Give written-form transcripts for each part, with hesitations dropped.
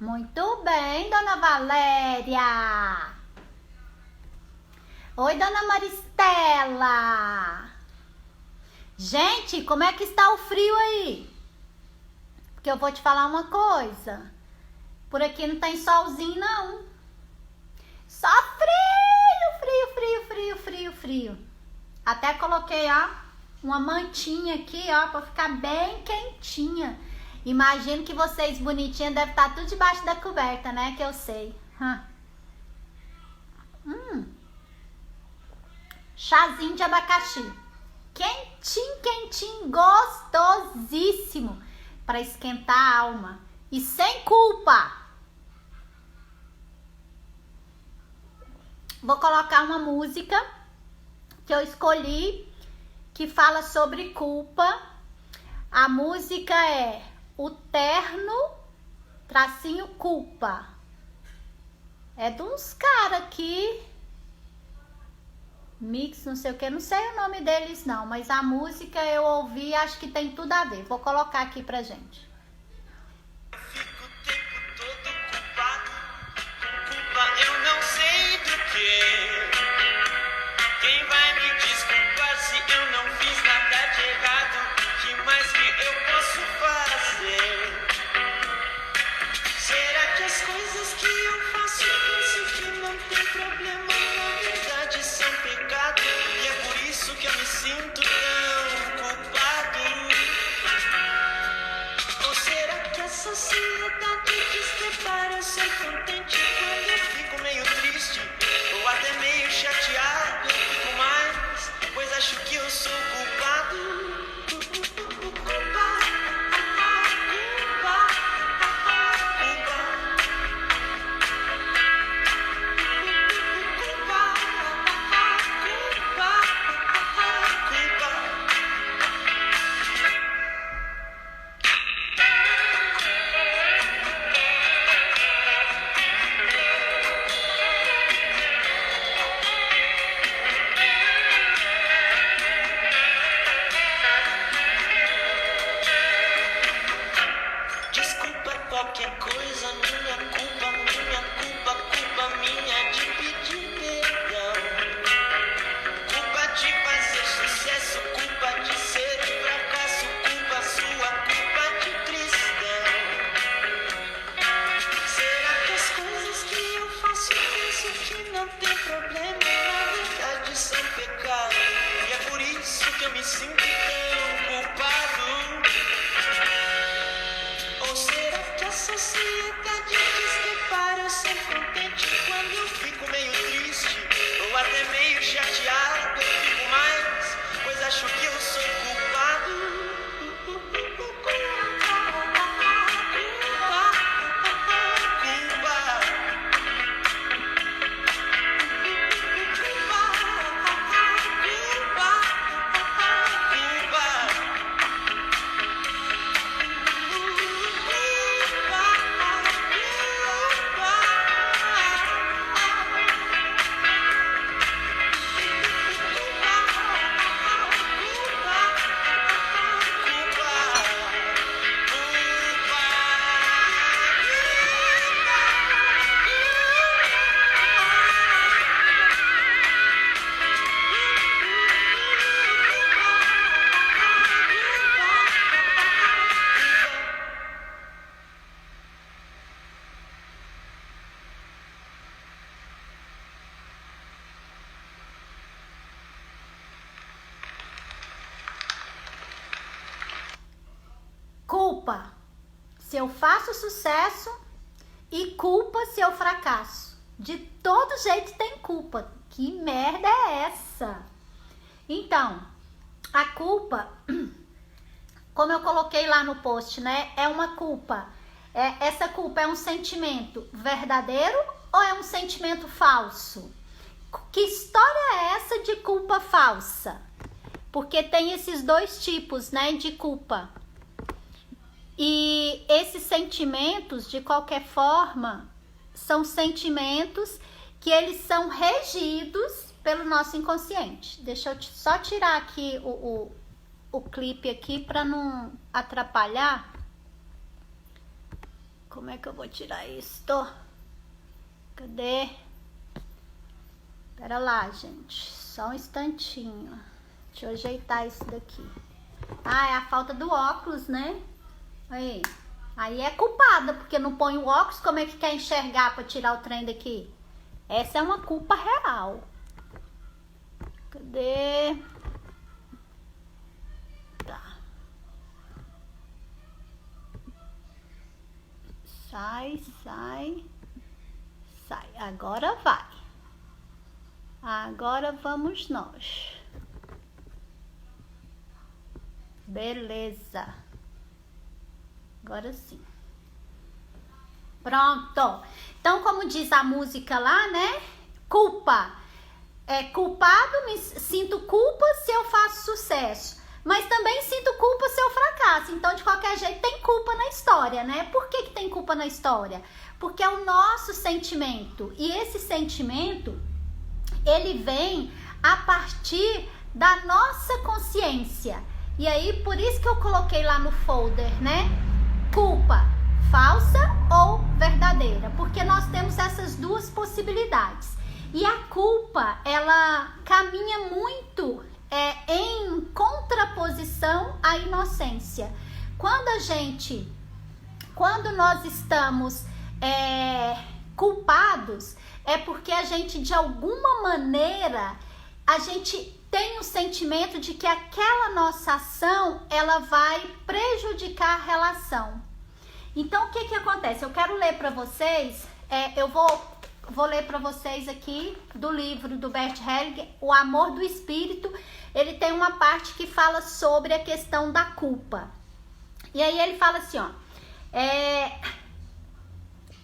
Muito bem, dona Valéria. Oi, dona Maristela. Gente, como é que está o frio aí? Porque eu vou te falar uma coisa. Por aqui não tem solzinho, não. Só frio. Até coloquei, ó, uma mantinha aqui, ó, pra ficar bem quentinha. Imagino que vocês bonitinhas devem estar tudo debaixo da coberta, né? Que eu sei. Chazinho de abacaxi. Quentinho, gostosíssimo. Pra esquentar a alma. E sem culpa. Vou colocar uma música que eu escolhi que fala sobre culpa. A música é O Terno Tracinho Culpa. É de uns caras aqui. Mix, não sei o que, não sei o nome deles não, mas a música eu ouvi e acho que tem tudo a ver. Vou colocar aqui pra gente. Eu fico o tempo todo culpado, com culpa eu não sei do que. Quem vai me desculpar se eu não fiz nada de errado? Que mais que eu posso fazer? Será que as coisas que eu faço penso que não tem problema? Na verdade são pecado, e é por isso que eu me sinto tão culpado. Ou será que a sociedade diz que é para eu ser contente? Quando eu fico meio triste, ou até meio chateado, eu fico mais, pois acho que eu sou culpado. Desculpa qualquer coisa, minha culpa minha de pedir perdão. Culpa de fazer sucesso, culpa de ser um fracasso, culpa sua, culpa de cristão. Será que as coisas que eu faço penso que não tem problema? Na verdade são pecado, e é por isso que eu me sinto tão culpado. Ou será que a sociedade diz que é para eu ser contente? Quando eu fico meio triste, ou até meio chateado, eu fico mais, pois acho que eu sou culpado. Culpa se eu faço sucesso e culpa se eu fracasso. De todo jeito tem culpa. Que merda é essa? Então, a culpa, como eu coloquei lá no post, né? É uma culpa. Essa culpa é um sentimento verdadeiro ou é um sentimento falso? Que história é essa de culpa falsa? Porque tem esses dois tipos, né, de culpa. E esses sentimentos, de qualquer forma, são sentimentos que eles são regidos pelo nosso inconsciente. Deixa eu só tirar aqui o clipe aqui para não atrapalhar. Como é que eu vou tirar isto? Cadê? Pera lá, gente. Só um instantinho. Deixa eu ajeitar isso daqui. Ah, é a falta do óculos, né? Aí é culpada, porque não põe o óculos, como é que quer enxergar pra tirar o trem daqui? Essa é uma culpa real. Cadê? Tá. Sai. Agora vai. Agora vamos nós. Beleza. Agora sim. Pronto. Então, como diz a música lá, né? Culpa. É culpado, me sinto culpa se eu faço sucesso. Mas também sinto culpa se eu fracasso. Então, de qualquer jeito, tem culpa na história, né? Por que tem culpa na história? Porque é o nosso sentimento. E esse sentimento, ele vem a partir da nossa consciência. E aí, por isso que eu coloquei lá no folder, né? Culpa falsa ou verdadeira. Porque nós temos essas duas possibilidades. E a culpa, ela caminha muito em contraposição à inocência. Quando nós estamos culpados, é porque a gente, de alguma maneira, a gente tem o sentimento de que aquela nossa ação, ela vai prejudicar a relação. Então, o que acontece? Eu quero ler para vocês, eu vou ler para vocês aqui do livro do Bert Hellinger, O Amor do Espírito. Ele tem uma parte que fala sobre a questão da culpa. E aí ele fala assim, ó,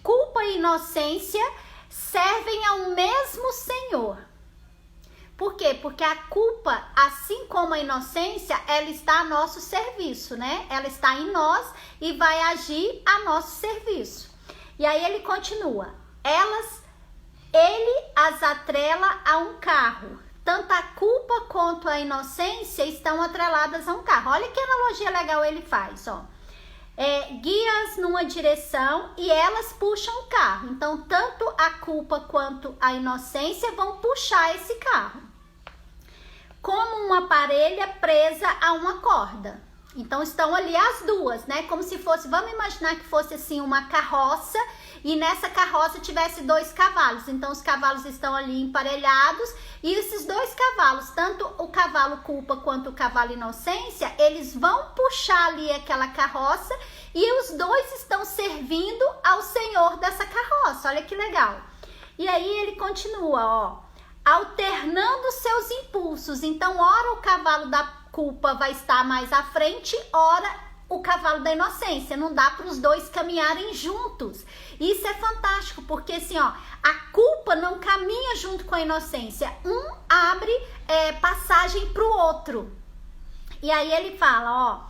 culpa e inocência servem ao mesmo Senhor. Por quê? Porque a culpa, assim como a inocência, ela está a nosso serviço, né? Ela está em nós e vai agir a nosso serviço. E aí ele continua. Ele as atrela a um carro. Tanto a culpa quanto a inocência estão atreladas a um carro. Olha que analogia legal ele faz, ó. Guia-as numa direção e elas puxam o carro. Então, tanto a culpa quanto a inocência vão puxar esse carro. Como uma parelha presa a uma corda. Então, estão ali as duas, né? Como se fosse, vamos imaginar que fosse assim uma carroça e nessa carroça tivesse 2 cavalos. Então, os cavalos estão ali emparelhados e esses 2 cavalos, tanto o cavalo culpa quanto o cavalo inocência, eles vão puxar ali aquela carroça e os 2 estão servindo ao senhor dessa carroça. Olha que legal. E aí ele continua, ó, alternando seus impulsos. Então, ora o cavalo da culpa vai estar mais à frente, ora o cavalo da inocência. Não dá para os 2 caminharem juntos. Isso é fantástico, porque assim, ó, a culpa não caminha junto com a inocência. Um abre passagem para o outro. E aí ele fala, ó,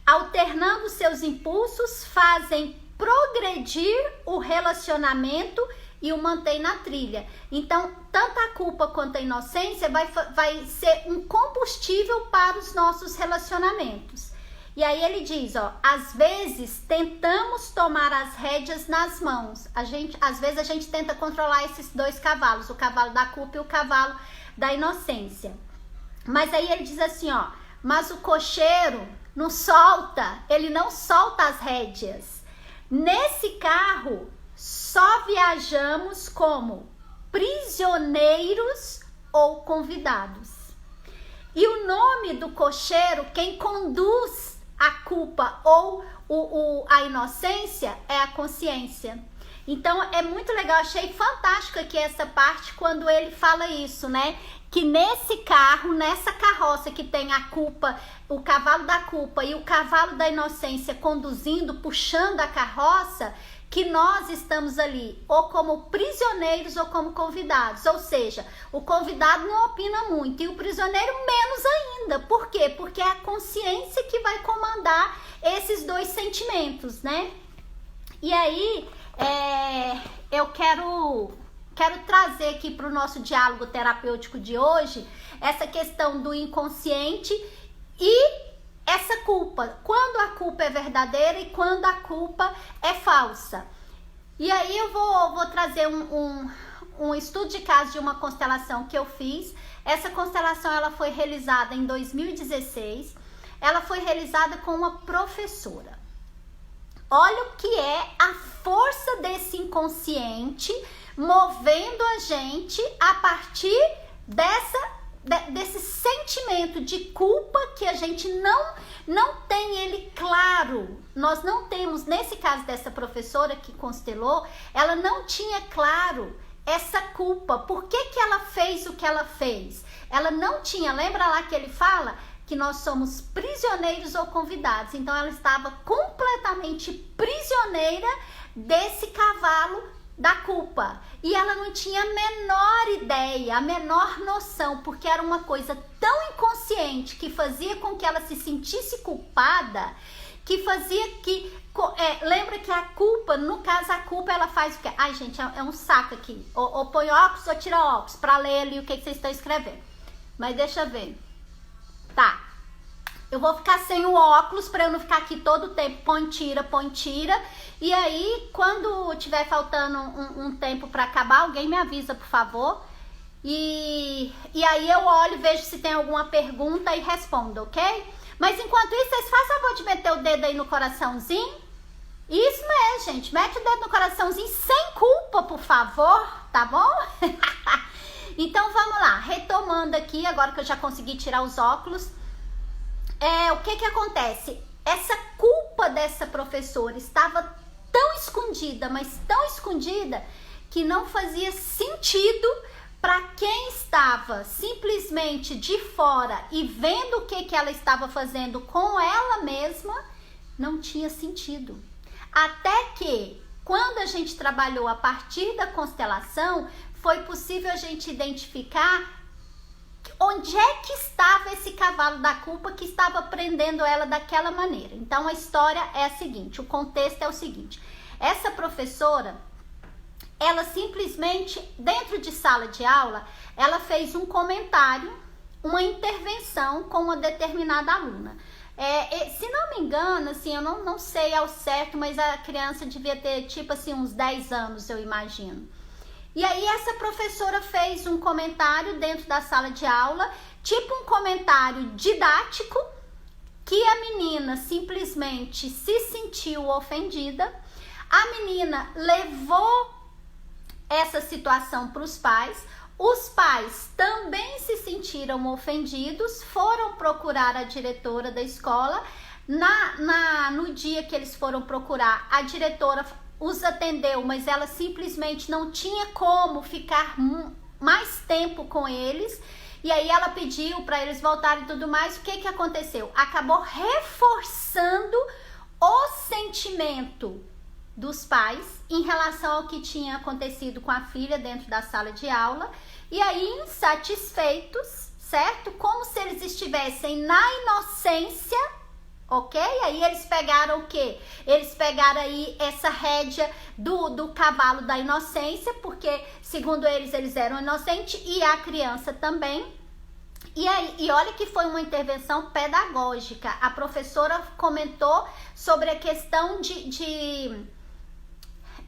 alternando seus impulsos, fazem progredir o relacionamento e o mantém na trilha. Então, tanto a culpa quanto a inocência vai ser um combustível para os nossos relacionamentos. E aí ele diz, ó, às vezes tentamos tomar as rédeas nas mãos. Às vezes a gente tenta controlar esses 2 cavalos, o cavalo da culpa e o cavalo da inocência. Mas aí ele diz assim, ó, mas o cocheiro não solta, ele não solta as rédeas. Nesse carro, só viajamos como prisioneiros ou convidados. E o nome do cocheiro, quem conduz a culpa ou a inocência, é a consciência. Então, é muito legal, achei fantástico aqui essa parte quando ele fala isso, né? Que nesse carro, nessa carroça que tem a culpa, o cavalo da culpa e o cavalo da inocência conduzindo, puxando a carroça, que nós estamos ali ou como prisioneiros ou como convidados. Ou seja, o convidado não opina muito e o prisioneiro menos ainda. Por quê? Porque é a consciência que vai comandar esses 2 sentimentos, né? E aí, eu quero trazer aqui para o nosso diálogo terapêutico de hoje essa questão do inconsciente e essa culpa, quando a culpa é verdadeira e quando a culpa é falsa. E aí eu vou trazer um estudo de caso de uma constelação que eu fiz. Essa constelação ela foi realizada em 2016. Ela foi realizada com uma professora. Olha o que é a força desse inconsciente movendo a gente a partir desse sentimento de culpa que a gente não tem ele claro. Nós não temos, nesse caso dessa professora que constelou, ela não tinha claro essa culpa. Por que ela fez o que ela fez? Ela não tinha, lembra lá que ele fala que nós somos prisioneiros ou convidados. Então ela estava completamente prisioneira desse cavalo da culpa. E ela não tinha a menor ideia, a menor noção, porque era uma coisa tão inconsciente que fazia com que ela se sentisse culpada, que fazia que... lembra que a culpa, no caso a culpa ela faz o quê? Ai gente, é um saco aqui. Ou põe óculos ou tira óculos para ler ali o que vocês estão escrevendo. Mas deixa eu ver. Tá. Eu vou ficar sem o óculos para eu não ficar aqui todo o tempo põe, tira. E aí, quando tiver faltando um tempo para acabar, alguém me avisa, por favor. E aí eu olho, vejo se tem alguma pergunta e respondo, ok? Mas enquanto isso, vocês fazem favor de meter o dedo aí no coraçãozinho. Isso mesmo, gente. Mete o dedo no coraçãozinho sem culpa, por favor, tá bom? Então, vamos lá. Retomando aqui, agora que eu já consegui tirar os óculos. O que acontece? Essa culpa dessa professora estava tão escondida, mas tão escondida, que não fazia sentido para quem estava simplesmente de fora e vendo o que ela estava fazendo com ela mesma, não tinha sentido. Até que, quando a gente trabalhou a partir da constelação, foi possível a gente identificar onde é que estava esse cavalo da culpa que estava prendendo ela daquela maneira. Então a história é a seguinte, o contexto é o seguinte: essa professora, ela simplesmente, dentro de sala de aula, ela fez um comentário, uma intervenção com uma determinada aluna. Se não me engano, assim, eu não sei ao certo, mas a criança devia ter tipo assim uns 10 anos, eu imagino. E aí essa professora fez um comentário dentro da sala de aula, tipo um comentário didático, que a menina simplesmente se sentiu ofendida. A menina levou essa situação para os pais. Os pais também se sentiram ofendidos, foram procurar a diretora da escola. No dia que eles foram procurar, a diretora os atendeu, mas ela simplesmente não tinha como ficar mais tempo com eles. E aí ela pediu para eles voltarem e tudo mais. O que aconteceu? Acabou reforçando o sentimento dos pais em relação ao que tinha acontecido com a filha dentro da sala de aula. E aí, insatisfeitos, certo? Como se eles estivessem na inocência, ok? Aí eles pegaram o quê? Eles pegaram aí essa rédea do cavalo da inocência, porque segundo eles eram inocentes e a criança também. E olha que foi uma intervenção pedagógica. A professora comentou sobre a questão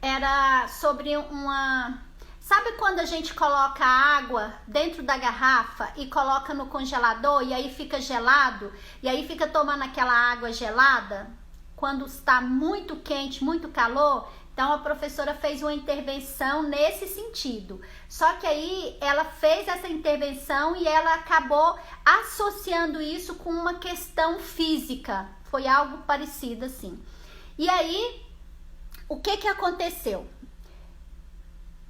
era sobre uma... Sabe quando a gente coloca água dentro da garrafa e coloca no congelador e aí fica gelado? E aí fica tomando aquela água gelada quando está muito quente, muito calor? Então a professora fez uma intervenção nesse sentido. Só que aí ela fez essa intervenção e ela acabou associando isso com uma questão física. Foi algo parecido assim. E aí, o que aconteceu?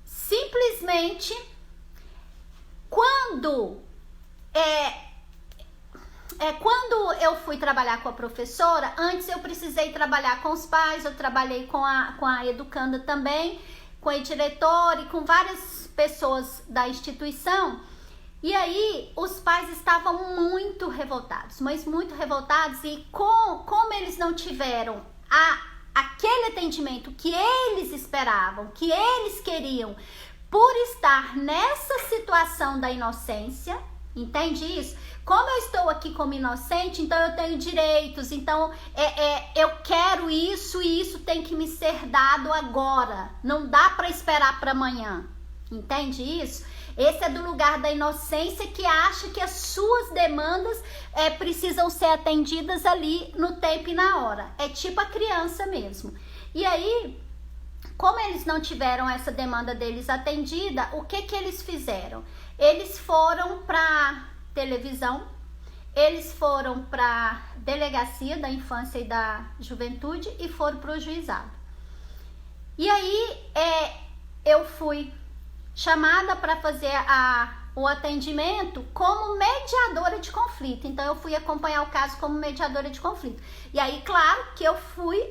Simplesmente, quando eu fui trabalhar com a professora, antes eu precisei trabalhar com os pais, eu trabalhei com a educanda também, com a diretora e com várias pessoas da instituição. E aí os pais estavam muito revoltados, mas muito revoltados, e como eles não tiveram aquele atendimento que eles esperavam, que eles queriam, por estar nessa situação da inocência, entende isso? como eu estou aqui como inocente, então eu tenho direitos, então eu quero isso e isso tem que me ser dado agora. Não dá para esperar para amanhã. Entende isso? Esse é do lugar da inocência que acha que as suas demandas precisam ser atendidas ali no tempo e na hora. É tipo a criança mesmo. E aí, como eles não tiveram essa demanda deles atendida, o que eles fizeram? Eles foram para televisão, eles foram para delegacia da infância e da juventude e foram para o juizado. E aí eu fui chamada para fazer o atendimento como mediadora de conflito. Então eu fui acompanhar o caso como mediadora de conflito. E aí, claro que eu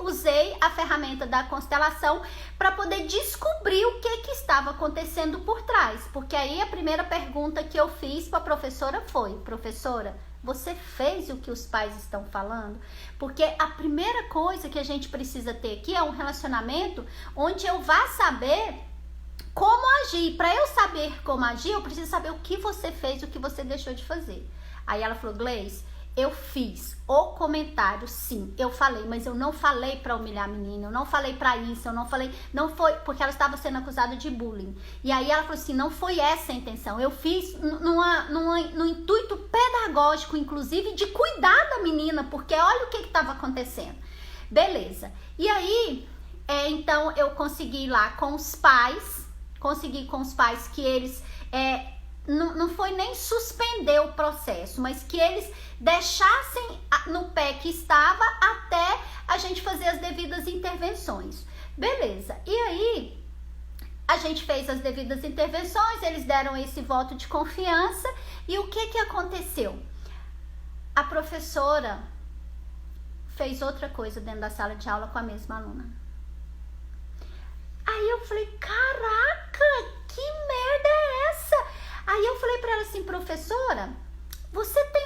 usei a ferramenta da constelação para poder descobrir o que estava acontecendo por trás. Porque aí a primeira pergunta que eu fiz para a professora foi: professora, você fez o que os pais estão falando? Porque a primeira coisa que a gente precisa ter aqui é um relacionamento onde eu vá saber como agir. Para eu saber como agir, eu preciso saber o que você fez, o que você deixou de fazer. Aí ela falou: Gleice, eu fiz o comentário, sim, eu falei, mas eu não falei para humilhar a menina, eu não falei para isso, eu não falei, não foi, porque ela estava sendo acusada de bullying. E aí ela falou assim: não foi essa a intenção, eu fiz no intuito pedagógico, inclusive, de cuidar da menina, porque olha o que estava acontecendo. Beleza. E aí, então eu consegui ir lá com os pais que eles não foi nem suspender o processo, mas que eles deixassem no pé que estava até a gente fazer as devidas intervenções. Beleza. E aí a gente fez as devidas intervenções, eles deram esse voto de confiança e o que aconteceu? A professora fez outra coisa dentro da sala de aula com a mesma aluna. Aí eu falei: caraca, que merda é essa? Aí eu falei pra ela assim: professora, você tem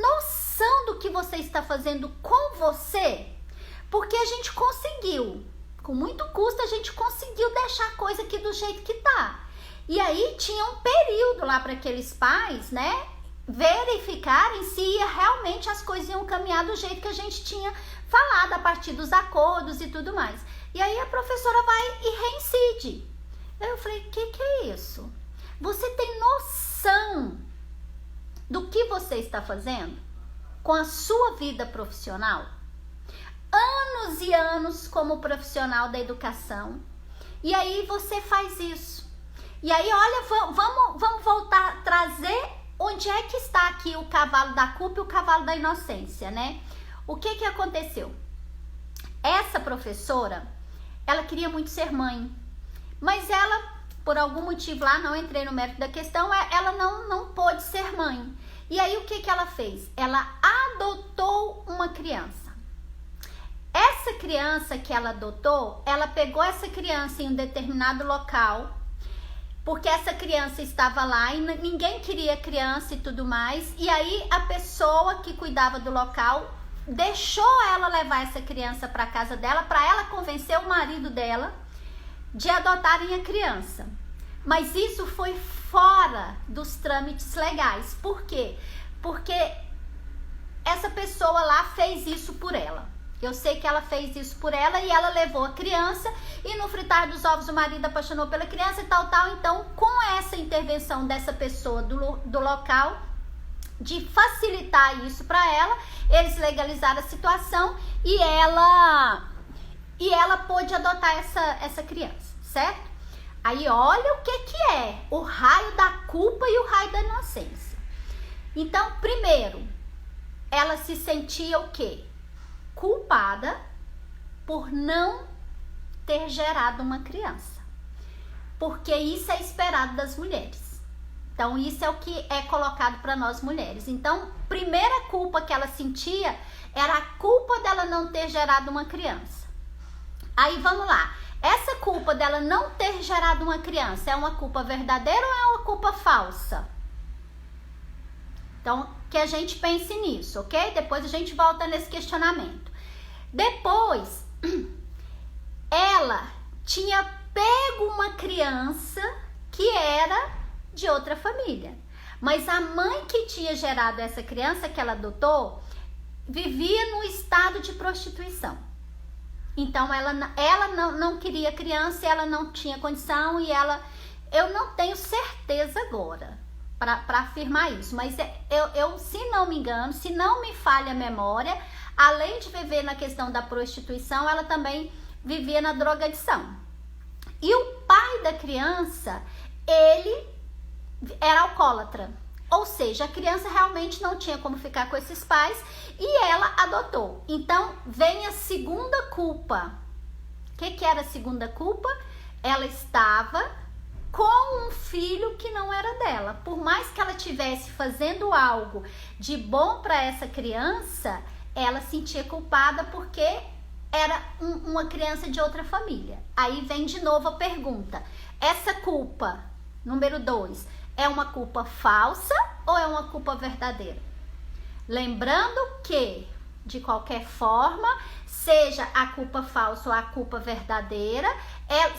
noção do que você está fazendo com você? Porque a gente conseguiu, com muito custo, a gente conseguiu deixar a coisa aqui do jeito que tá. E aí tinha um período lá para aqueles pais, né, verificarem se realmente as coisas iam caminhar do jeito que a gente tinha falado, a partir dos acordos e tudo mais. E aí a professora vai e reincide. Aí eu falei: que é isso? Você tem noção do que você está fazendo com a sua vida profissional? Anos e anos como profissional da educação. E aí você faz isso. E aí, olha, vamos voltar a trazer onde é que está aqui o cavalo da culpa e o cavalo da inocência, né? O que aconteceu? Essa professora, ela queria muito ser mãe, mas ela, por algum motivo lá, não entrei no mérito da questão, ela não pôde ser mãe. E aí o que ela fez? Ela adotou uma criança. Essa criança que ela adotou, ela pegou essa criança em um determinado local, porque essa criança estava lá e ninguém queria criança e tudo mais. E aí a pessoa que cuidava do local deixou ela levar essa criança para casa dela, para ela convencer o marido dela de adotarem a criança. Mas isso foi fora dos trâmites legais. Por quê? Porque essa pessoa lá fez isso por ela. Eu sei que ela fez isso por ela e ela levou a criança e no fritar dos ovos o marido apaixonou pela criança e tal. Então, com essa intervenção dessa pessoa do local, de facilitar isso para ela, eles legalizaram a situação e ela pôde adotar essa criança, certo? Aí olha o que é o raio da culpa e o raio da inocência. Então, primeiro, ela se sentia o quê? Culpada por não ter gerado uma criança, porque isso é esperado das mulheres. Então isso é o que é colocado para nós mulheres. Então, primeira culpa que ela sentia era a culpa dela não ter gerado uma criança. Aí vamos lá, essa culpa dela não ter gerado uma criança é uma culpa verdadeira ou é uma culpa falsa? Então, que a gente pense nisso, ok? Depois a gente volta nesse questionamento. Depois, ela tinha pego uma criança que era de outra família. Mas a mãe que tinha gerado essa criança que ela adotou vivia no estado de prostituição. Então ela não queria criança, ela não tinha condição e eu não tenho certeza agora para afirmar isso, mas eu, se não me engano, se não me falha a memória, além de viver na questão da prostituição, ela também vivia na drogadição. E o pai da criança, ele era alcoólatra. Ou seja, a criança realmente não tinha como ficar com esses pais e ela adotou. Então, vem a segunda culpa. O que era a segunda culpa? Ela estava com um filho que não era dela. Por mais que ela estivesse fazendo algo de bom para essa criança, ela sentia culpada porque era uma criança de outra família. Aí vem de novo a pergunta. Essa culpa, número 2, é uma culpa falsa ou é uma culpa verdadeira? Lembrando que, de qualquer forma, seja a culpa falsa ou a culpa verdadeira,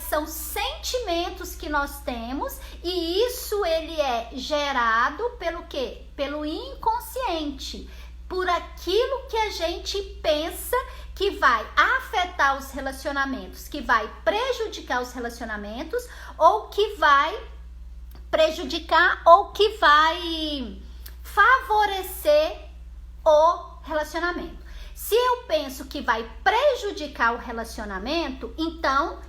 são sentimentos que nós temos e isso ele é gerado pelo quê? Pelo inconsciente, por aquilo que a gente pensa que vai afetar os relacionamentos, que vai prejudicar os relacionamentos ou que vai prejudicar ou que vai favorecer o relacionamento. Se eu penso que vai prejudicar o relacionamento, então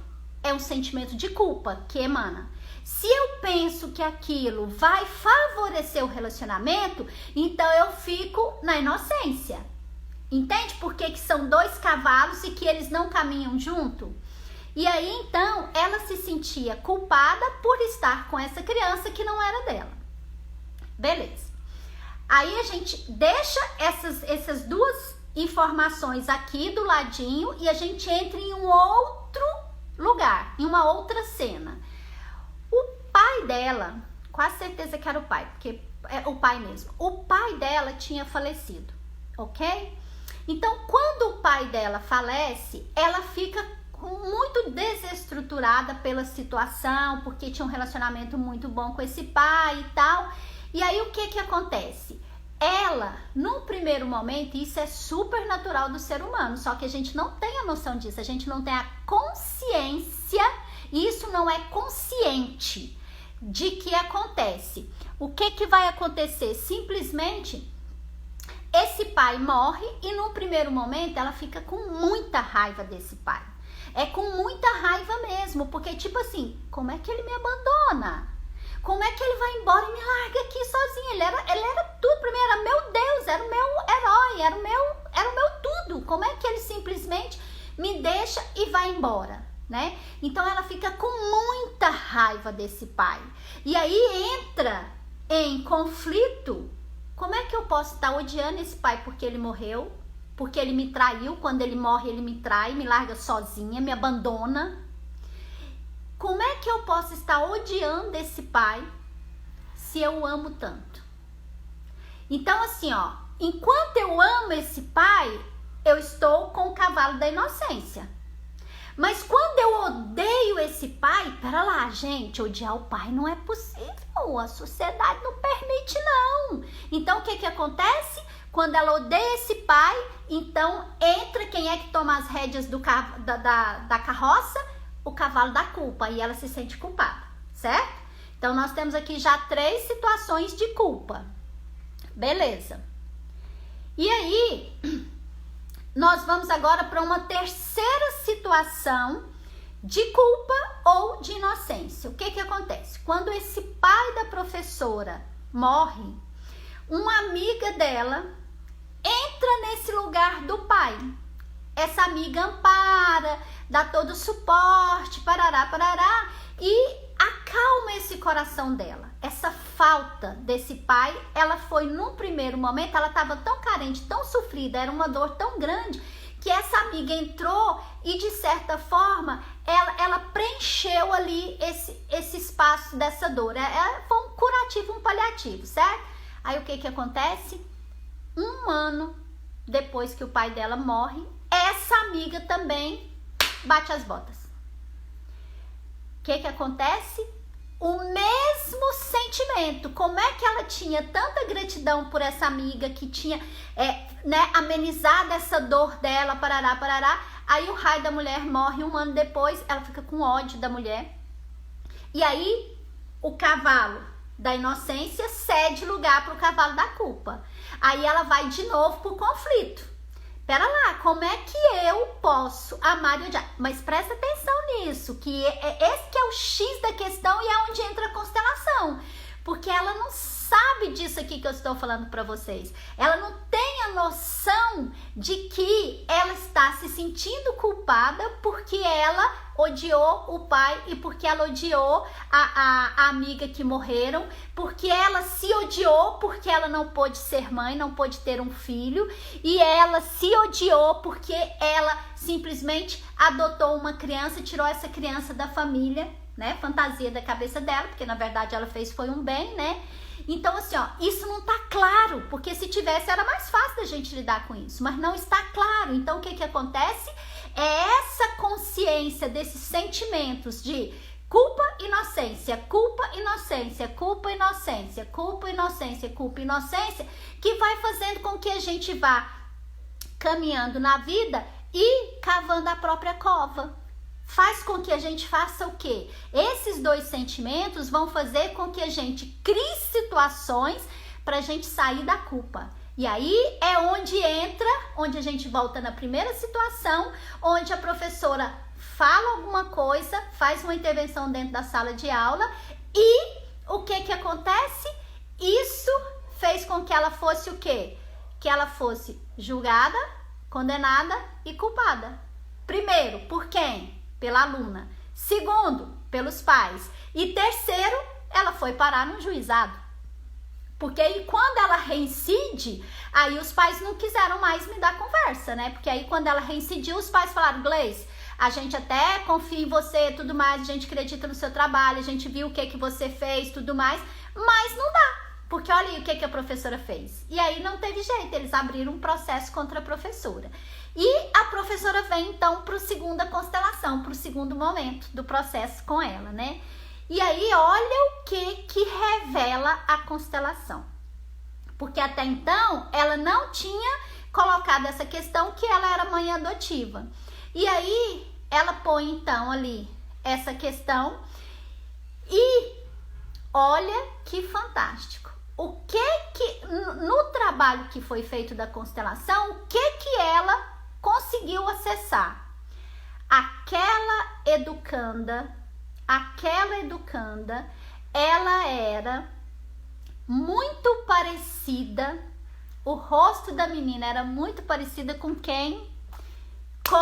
é um sentimento de culpa que emana. Se eu penso que aquilo vai favorecer o relacionamento, então eu fico na inocência. Entende por que são 2 cavalos e que eles não caminham junto? E aí, então, ela se sentia culpada por estar com essa criança que não era dela. Beleza. Aí a gente deixa essas 2 informações aqui do ladinho e a gente entra em um outro lugar, em uma outra cena. O pai dela, quase certeza que era o pai, porque é o pai mesmo. O pai dela tinha falecido, ok? Então, quando o pai dela falece, ela fica muito desestruturada pela situação, porque tinha um relacionamento muito bom com esse pai e tal. E aí, o que acontece? Ela, num primeiro momento, isso é super natural do ser humano, só que a gente não tem a noção disso, a gente não tem a consciência, e isso não é consciente de que acontece. O que vai acontecer? Simplesmente, esse pai morre e num primeiro momento ela fica com muita raiva desse pai. É com muita raiva mesmo, porque tipo assim, como é que ele me abandona? Como é que ele vai embora e me larga aqui sozinho? Ele era tudo pra mim, era meu Deus, era o meu herói, era o meu tudo. Como é que ele simplesmente me deixa e vai embora, né? Então ela fica com muita raiva desse pai. E aí entra em conflito. Como é que eu posso estar odiando esse pai porque ele morreu? Porque ele me traiu, quando ele morre ele me trai, me larga sozinha, me abandona. Como é que eu posso estar odiando esse pai se eu o amo tanto? Então assim, ó, enquanto eu amo esse pai, eu estou com o cavalo da inocência. Mas quando eu odeio esse pai, pera lá, gente, odiar o pai não é possível, a sociedade não permite não. Então o que acontece? Quando ela odeia esse pai, então entra quem é que toma as rédeas da carroça? O cavalo da culpa, e ela se sente culpada, certo? Então nós temos aqui já 3 situações de culpa. Beleza. E aí, nós vamos agora para uma terceira situação de culpa ou de inocência. O que acontece? Quando esse pai da professora morre, uma amiga dela entra nesse lugar do pai. Essa amiga ampara, dá todo o suporte, parará, e acalma esse coração dela. Essa falta desse pai, ela foi num primeiro momento, ela estava tão carente, tão sofrida, era uma dor tão grande, que essa amiga entrou e de certa forma, ela preencheu ali esse espaço dessa dor. Foi um curativo, um paliativo, certo? Aí o que acontece? 1 ano depois que o pai dela morre, essa amiga também bate as botas. O que acontece? o mesmo sentimento. Como é que ela tinha tanta gratidão por essa amiga que tinha amenizado essa dor dela, parará. Aí o raio da mulher morre 1 ano depois, ela fica com ódio da mulher. E aí o cavalo da inocência cede lugar para o cavalo da culpa. Aí ela vai de novo pro conflito. Pera lá, como é que eu posso amar e odiar? Mas presta atenção nisso, que esse que é o X da questão e é onde entra a constelação. Porque ela não sabe disso aqui que eu estou falando para vocês. Ela não tem a noção de que ela está se sentindo culpada porque ela odiou o pai e porque ela odiou a amiga que morreram, porque ela se odiou porque ela não pôde ser mãe, não pôde ter um filho, e ela se odiou porque ela simplesmente adotou uma criança, tirou essa criança da família, né? Fantasia da cabeça dela, porque na verdade ela fez foi um bem, né? Então assim, ó, isso não tá claro, porque se tivesse era mais fácil da gente lidar com isso, mas não está claro. Então o que acontece? É essa consciência desses sentimentos de culpa, inocência, culpa, inocência, culpa, inocência, culpa, inocência, culpa, inocência, que vai fazendo com que a gente vá caminhando na vida e cavando a própria cova. Faz com que a gente faça o quê? Esses dois sentimentos vão fazer com que a gente crie situações para a gente sair da culpa. E aí é onde onde a gente volta na primeira situação, onde a professora fala alguma coisa, faz uma intervenção dentro da sala de aula e o que acontece? Isso fez com que ela fosse o quê? Que ela fosse julgada, condenada e culpada. Primeiro, por quem? Pela aluna. Segundo, pelos pais. E terceiro, ela foi parar no juizado. Porque aí quando ela reincide, aí os pais não quiseram mais me dar conversa, né? Porque aí quando ela reincidiu, os pais falaram: Gleice, a gente até confia em você, tudo mais, a gente acredita no seu trabalho, a gente viu o que você fez, tudo mais, mas não dá. Porque olha aí o que a professora fez. E aí não teve jeito, eles abriram um processo contra a professora. E a professora vem então para a segunda constelação, para o segundo momento do processo com ela, né? E aí olha o que revela a constelação. Porque até então ela não tinha colocado essa questão que ela era mãe adotiva. E aí ela põe então ali essa questão e olha que fantástico. O que no trabalho que foi feito da constelação, o que ela conseguiu acessar? Aquela educanda, ela era muito parecida, o rosto da menina era muito parecida com quem? Com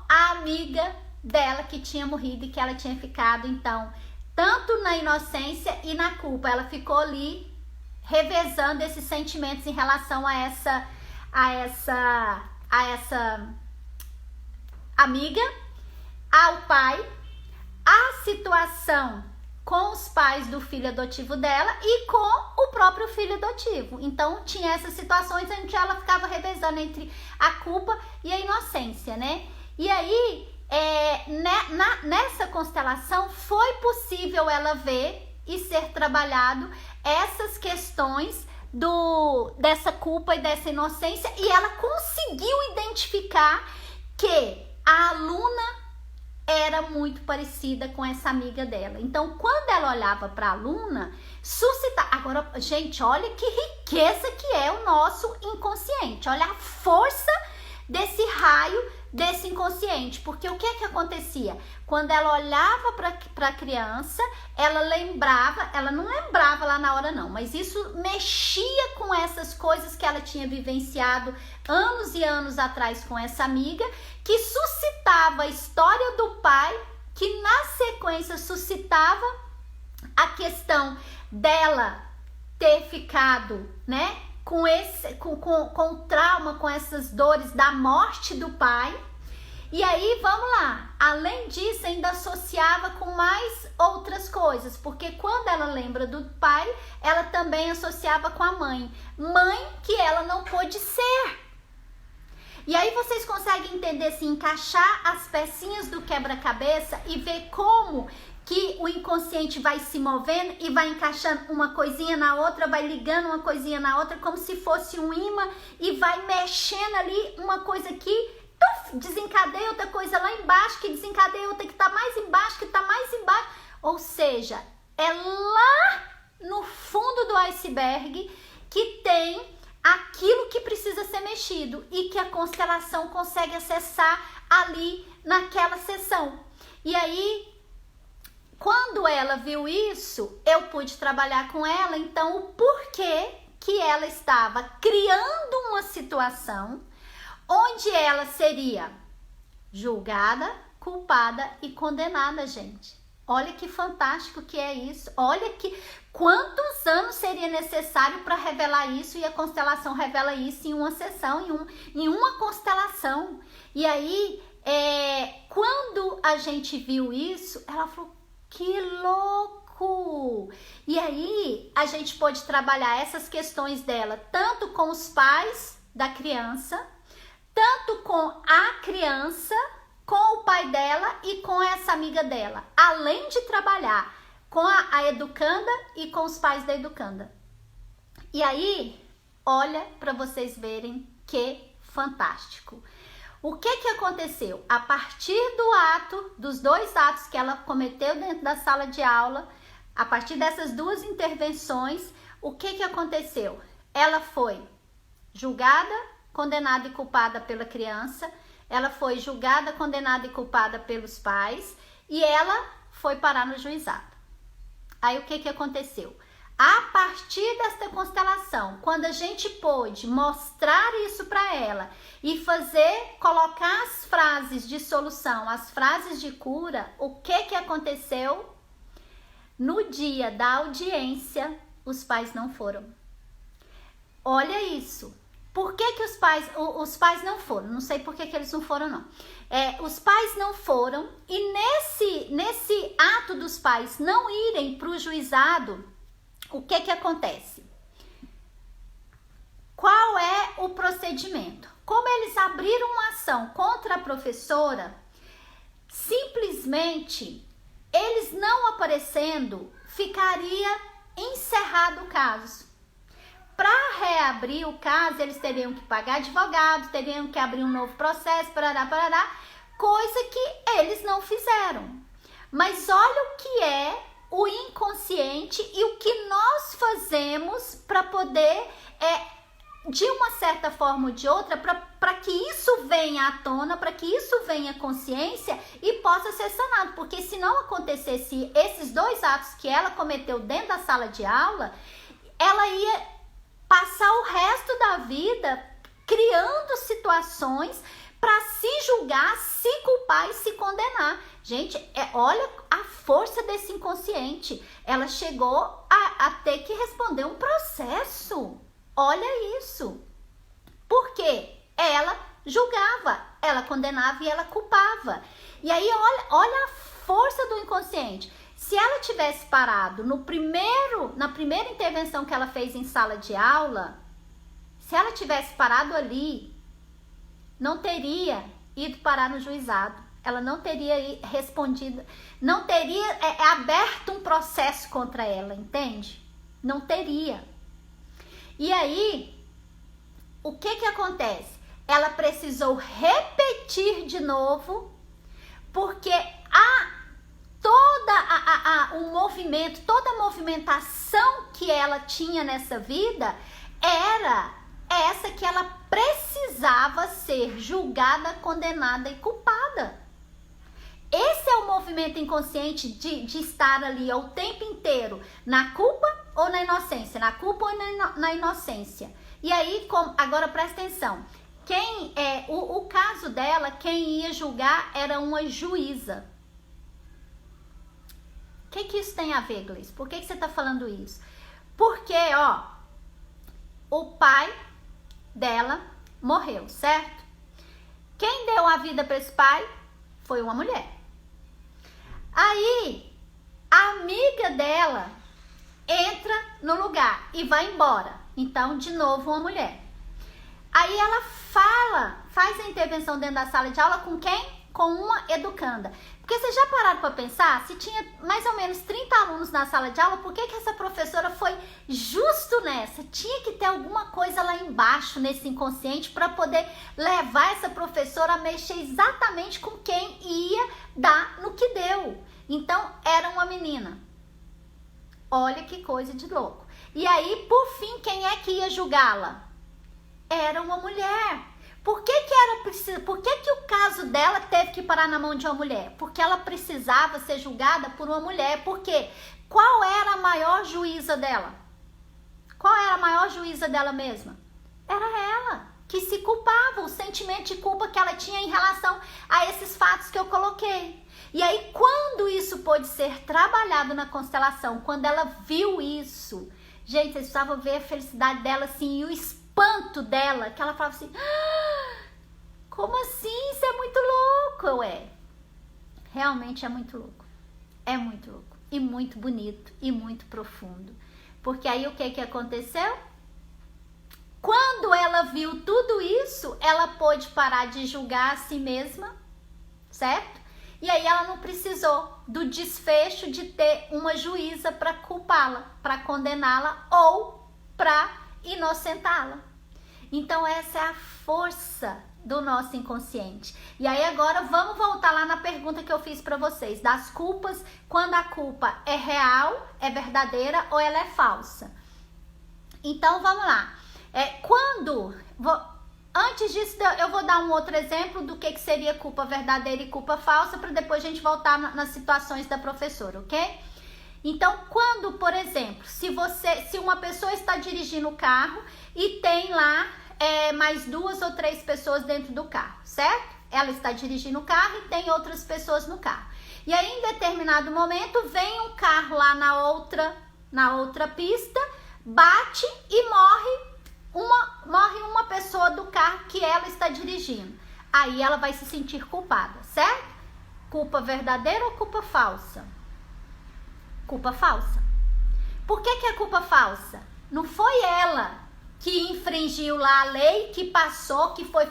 a amiga dela que tinha morrido e que ela tinha ficado, então, tanto na inocência e na culpa. Ela ficou ali revezando esses sentimentos em relação a essa amiga, ao pai, a situação com os pais do filho adotivo dela e com o próprio filho adotivo. Então tinha essas situações em que ela ficava revezando entre a culpa e a inocência, né? E aí nessa constelação foi possível ela ver e ser trabalhado essas questões dessa culpa e dessa inocência, e ela conseguiu identificar que a aluna era muito parecida com essa amiga dela. Então, quando ela olhava para a aluna, suscitava. Agora, gente, olha que riqueza que é o nosso inconsciente. Olha a força desse raio, desse inconsciente. Porque o que acontecia? Quando ela olhava para a criança, ela não lembrava lá na hora não, mas isso mexia com essas coisas que ela tinha vivenciado anos e anos atrás com essa amiga, que suscitava a história do pai, que na sequência suscitava a questão dela ter ficado, né, com o trauma, com essas dores da morte do pai. E aí, vamos lá, além disso, ainda associava com mais outras coisas, porque quando ela lembra do pai, ela também associava com a mãe que ela não pôde ser. E aí vocês conseguem entender, assim, encaixar as pecinhas do quebra-cabeça e ver como que o inconsciente vai se movendo e vai encaixando uma coisinha na outra, vai ligando uma coisinha na outra, como se fosse um imã, e vai mexendo ali uma coisa aqui, desencadeia outra coisa lá embaixo, que desencadeia outra que tá mais embaixo, que tá mais embaixo. Ou seja, é lá no fundo do iceberg que tem aquilo que precisa ser mexido e que a constelação consegue acessar ali naquela sessão. E aí, quando ela viu isso, eu pude trabalhar com ela, então, o porquê que ela estava criando uma situação onde ela seria julgada, culpada e condenada, gente. Olha que fantástico que é isso. Olha que quantos anos seria necessário para revelar isso, e a constelação revela isso em uma sessão, em uma constelação. E aí, quando a gente viu isso, ela falou, que louco! E aí, a gente pode trabalhar essas questões dela, tanto com os pais da criança, tanto com a criança, com o pai dela e com essa amiga dela. Além de trabalhar com a educanda e com os pais da educanda. E aí, olha para vocês verem que fantástico. O que aconteceu? A partir dos dois atos que ela cometeu dentro da sala de aula, a partir dessas duas intervenções, o que aconteceu? Ela foi julgada, condenada e culpada pela criança, ela foi julgada, condenada e culpada pelos pais, e ela foi parar no juizado. Aí o que aconteceu? A partir desta constelação, quando a gente pôde mostrar isso para ela e colocar as frases de solução, as frases de cura, o que aconteceu? No dia da audiência, os pais não foram. Olha isso. Por que os pais não foram? Não sei por que eles não foram, não. Os pais não foram, e nesse ato dos pais não irem para o juizado, o que acontece? Qual é o procedimento? Como eles abriram uma ação contra a professora, simplesmente eles não aparecendo, ficaria encerrado o caso. Para reabrir o caso, eles teriam que pagar advogado, teriam que abrir um novo processo, parará, coisa que eles não fizeram. Mas olha o que é o inconsciente e o que nós fazemos para poder, de uma certa forma ou de outra, para que isso venha à tona, para que isso venha à consciência e possa ser sanado. Porque se não acontecesse esses dois atos que ela cometeu dentro da sala de aula, ela ia passar o resto da vida criando situações para se julgar, se culpar e se condenar. Gente, olha a força desse inconsciente. Ela chegou a ter que responder um processo. Olha isso. Porque ela julgava, ela condenava e ela culpava. E aí, olha a força do inconsciente. Se ela tivesse parado na primeira intervenção que ela fez em sala de aula, se ela tivesse parado ali, não teria ido parar no juizado. Ela não teria respondido, não teria aberto um processo contra ela, entende? Não teria. E aí, o que acontece? Ela precisou repetir de novo, porque o movimento, toda a movimentação que ela tinha nessa vida era essa, que ela precisava ser julgada, condenada e culpada. Esse é o movimento inconsciente de estar ali o tempo inteiro na culpa ou na inocência, na culpa ou na inocência. E aí, agora presta atenção, o caso dela, quem ia julgar era uma juíza. O que isso tem a ver, Gleice? Por que você está falando isso? Porque, o pai dela morreu, certo? Quem deu a vida para esse pai foi uma mulher. Aí, a amiga dela entra no lugar e vai embora. Então, de novo, uma mulher. Aí ela faz a intervenção dentro da sala de aula com quem? Com uma educanda. Porque vocês já pararam para pensar? Se tinha mais ou menos 30 alunos na sala de aula, por que essa professora foi justo nessa? Tinha que ter alguma coisa lá embaixo, nesse inconsciente, para poder levar essa professora a mexer exatamente com quem ia dar no que deu. Então, era uma menina. Olha que coisa de louco. E aí, por fim, quem é que ia julgá-la? Era uma mulher. Por que o caso dela teve que parar na mão de uma mulher? Porque ela precisava ser julgada por uma mulher. Por quê? Qual era a maior juíza dela? Qual era a maior juíza dela mesma? Era ela, que se culpava, o sentimento de culpa que ela tinha em relação a esses fatos que eu coloquei. E aí, quando isso pôde ser trabalhado na constelação, quando ela viu isso, gente, vocês precisavam ver a felicidade dela, assim, e o espanto dela, que ela falava assim, como assim? Isso é muito louco, ué. Realmente é muito louco. É muito louco. E muito bonito. E muito profundo. Porque aí o que aconteceu? Quando ela viu tudo isso, ela pôde parar de julgar a si mesma, certo? E aí ela não precisou do desfecho de ter uma juíza para culpá-la, para condená-la ou para inocentá-la. Então essa é a força do nosso inconsciente. E aí agora vamos voltar lá na pergunta que eu fiz para vocês, das culpas, quando a culpa é real, é verdadeira ou ela é falsa. Então vamos lá. Antes disso, eu vou dar um outro exemplo do que seria culpa verdadeira e culpa falsa, para depois a gente voltar nas situações da professora, ok? Então, quando, por exemplo, se uma pessoa está dirigindo o carro e tem lá mais 2 ou 3 pessoas dentro do carro, certo? Ela está dirigindo o carro e tem outras pessoas no carro. E aí, em determinado momento, vem um carro lá na outra pista, bate e morre uma pessoa do carro que ela está dirigindo. Aí ela vai se sentir culpada, certo? Culpa verdadeira ou culpa falsa? Culpa falsa. Por que é culpa falsa? Não foi ela que infringiu lá a lei, que passou, que foi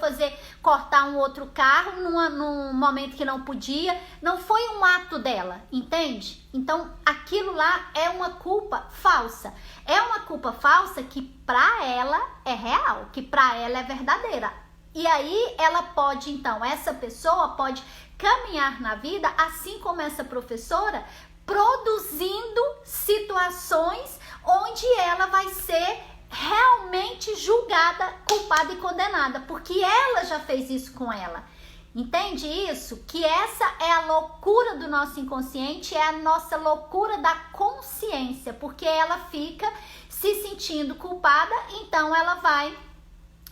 cortar um outro carro num momento que não podia. Não foi um ato dela, entende? Então, aquilo lá é uma culpa falsa. É uma culpa falsa que para ela é real, que para ela é verdadeira. E aí, ela pode, então, essa pessoa pode caminhar na vida, assim como essa professora, produzindo situações onde ela vai ser realmente julgada, culpada e condenada, porque ela já fez isso com ela. Entende isso? Que essa é a loucura do nosso inconsciente, é a nossa loucura da consciência, porque ela fica se sentindo culpada, então ela vai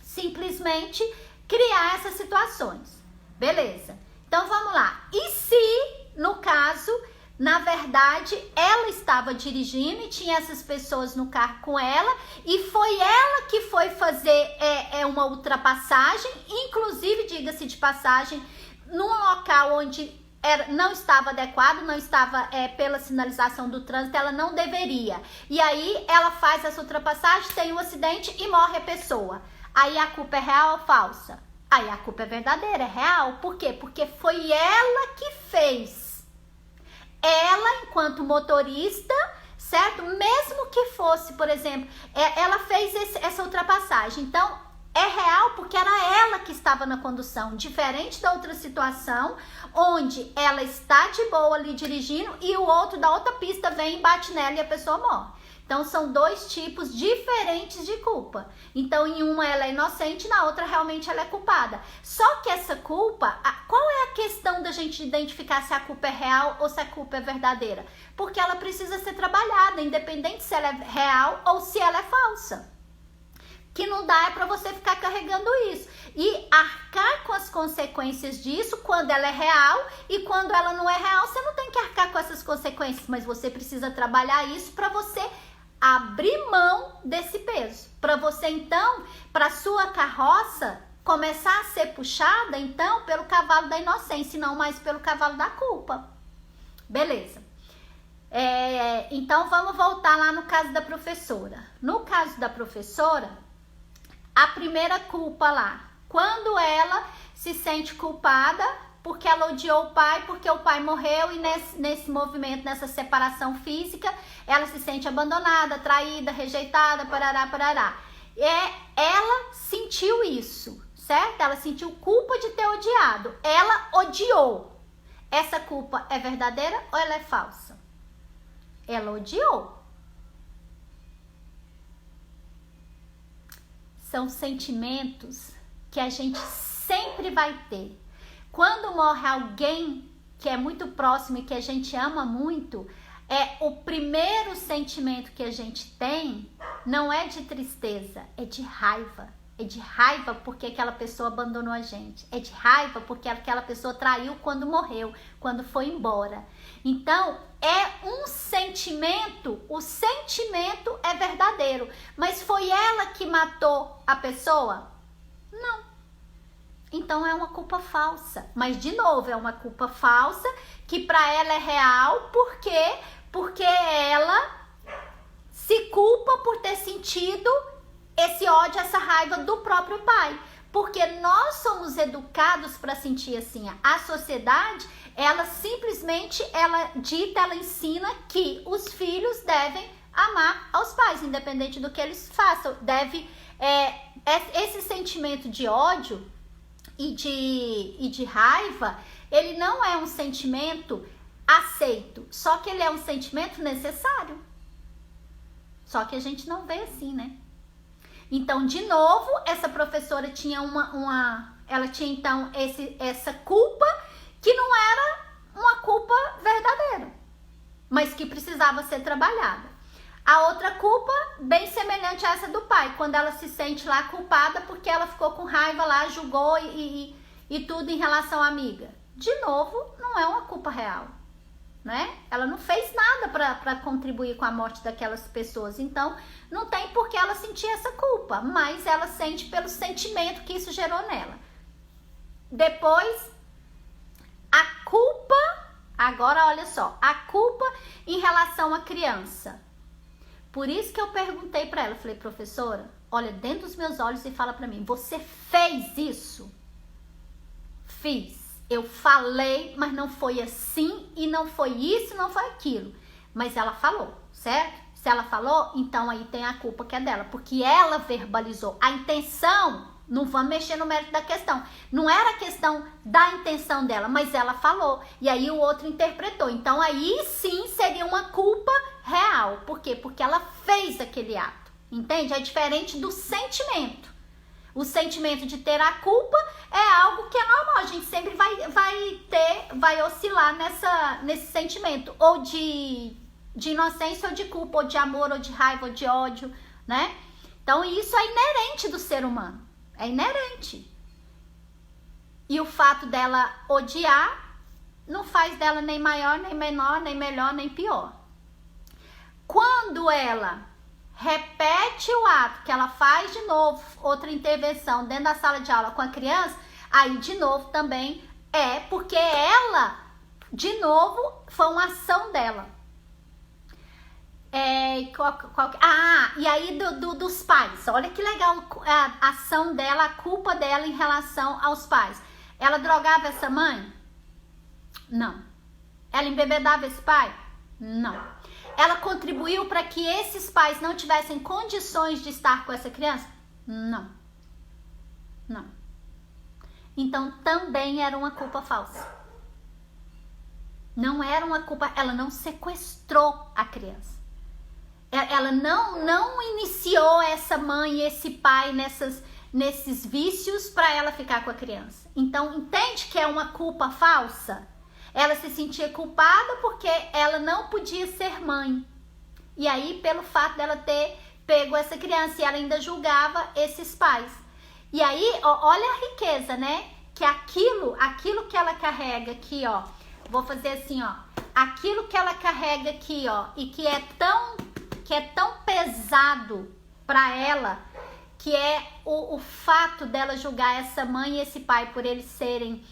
simplesmente criar essas situações. Beleza? Então vamos lá. E se, no caso, na verdade, ela estava dirigindo e tinha essas pessoas no carro com ela e foi ela que foi fazer uma ultrapassagem, inclusive, diga-se de passagem, num local onde não estava adequado, não estava pela sinalização do trânsito, ela não deveria. E aí ela faz essa ultrapassagem, tem um acidente e morre a pessoa. Aí a culpa é real ou falsa? Aí a culpa é verdadeira, é real. Por quê? Porque foi ela que fez. Ela, enquanto motorista, certo? Mesmo que fosse, por exemplo, ela fez essa ultrapassagem. Então, é real porque era ela que estava na condução. Diferente da outra situação, onde ela está de boa ali dirigindo e o outro da outra pista vem e bate nela e a pessoa morre. Então, são 2 tipos diferentes de culpa. Então, em uma ela é inocente, na outra realmente ela é culpada. Só que essa culpa, qual é a questão da gente identificar se a culpa é real ou se a culpa é verdadeira? Porque ela precisa ser trabalhada, independente se ela é real ou se ela é falsa. Que não dá para você ficar carregando isso. E arcar com as consequências disso quando ela é real e quando ela não é real, você não tem que arcar com essas consequências, mas você precisa trabalhar isso para você abrir mão desse peso. Para você, então, para sua carroça começar a ser puxada, então, pelo cavalo da inocência e não mais pelo cavalo da culpa. Beleza. Então, vamos voltar lá no caso da professora. No caso da professora, a primeira culpa lá, Quando ela se sente culpada porque ela odiou o pai, porque o pai morreu e nesse movimento, nessa separação física, ela se sente abandonada, traída, rejeitada, parará, parará. Ela sentiu isso, certo? Ela sentiu culpa de ter odiado. Ela odiou. Essa culpa é verdadeira ou ela é falsa? Ela odiou. São sentimentos que a gente sempre vai ter. Quando morre alguém que é muito próximo e que a gente ama muito, o primeiro sentimento que a gente tem não é de tristeza, é de raiva. É de raiva porque aquela pessoa abandonou a gente. É de raiva porque aquela pessoa traiu quando morreu, quando foi embora. Então, é um sentimento, o sentimento é verdadeiro. Mas foi ela que matou a pessoa? Não. Então, é uma culpa falsa. Mas, de novo, é uma culpa falsa que para ela é real. Por quê? Porque ela se culpa por ter sentido esse ódio, essa raiva do próprio pai. Porque nós somos educados para sentir assim. A sociedade, ela simplesmente, ela ensina que os filhos devem amar aos pais, independente do que eles façam. Esse sentimento de ódio e de raiva, ele não é um sentimento aceito, só que ele é um sentimento necessário. Só que a gente não vê assim, né? Então, de novo, essa professora tinha ela tinha então essa culpa que não era uma culpa verdadeira, mas que precisava ser trabalhada. A outra culpa, bem semelhante a essa do pai, quando ela se sente lá culpada porque ela ficou com raiva lá, julgou e tudo em relação à amiga. De novo, não é uma culpa real, né? Ela não fez nada para contribuir com a morte daquelas pessoas, então não tem por que ela sentir essa culpa, mas ela sente pelo sentimento que isso gerou nela. Depois, a culpa, agora olha só, a culpa em relação à criança. Por isso que eu perguntei para ela, falei, professora, olha dentro dos meus olhos e fala para mim, você fez isso? Fiz. Eu falei, mas não foi assim, e não foi isso, não foi aquilo. Mas ela falou, certo? Se ela falou, então aí tem a culpa que é dela, porque ela verbalizou. A intenção, não vamos mexer no mérito da questão. Não era a questão da intenção dela, mas ela falou. E aí o outro interpretou. Então aí sim seria uma culpa real. Por quê? Porque ela fez aquele ato. Entende? É diferente do sentimento. O sentimento de ter a culpa é algo que é normal. A gente sempre vai oscilar nesse sentimento. Ou de inocência ou de culpa, ou de amor, ou de raiva, ou de ódio, né? Então isso é inerente do ser humano. É inerente. E o fato dela odiar não faz dela nem maior, nem menor, nem melhor, nem pior. Quando ela repete o ato, que ela faz de novo outra intervenção dentro da sala de aula com a criança, aí de novo também é porque ela, de novo, foi uma ação dela. E aí dos pais, olha que legal a ação dela, a culpa dela em relação aos pais. Ela drogava essa mãe? Não. Ela embebedava esse pai? Não. Ela contribuiu para que esses pais não tivessem condições de estar com essa criança? Não. Não. Então também era uma culpa falsa. Não era uma culpa, ela não sequestrou a criança. Ela não iniciou essa mãe e esse pai nesses vícios para ela ficar com a criança. Então, entende que é uma culpa falsa? Ela se sentia culpada porque ela não podia ser mãe. E aí, pelo fato dela ter pego essa criança, e ela ainda julgava esses pais. E aí, olha a riqueza, né? Que aquilo que ela carrega aqui, ó. Vou fazer assim, ó. Aquilo que ela carrega aqui, ó, e que é tão pesado para ela, que é o fato dela julgar essa mãe e esse pai por eles serem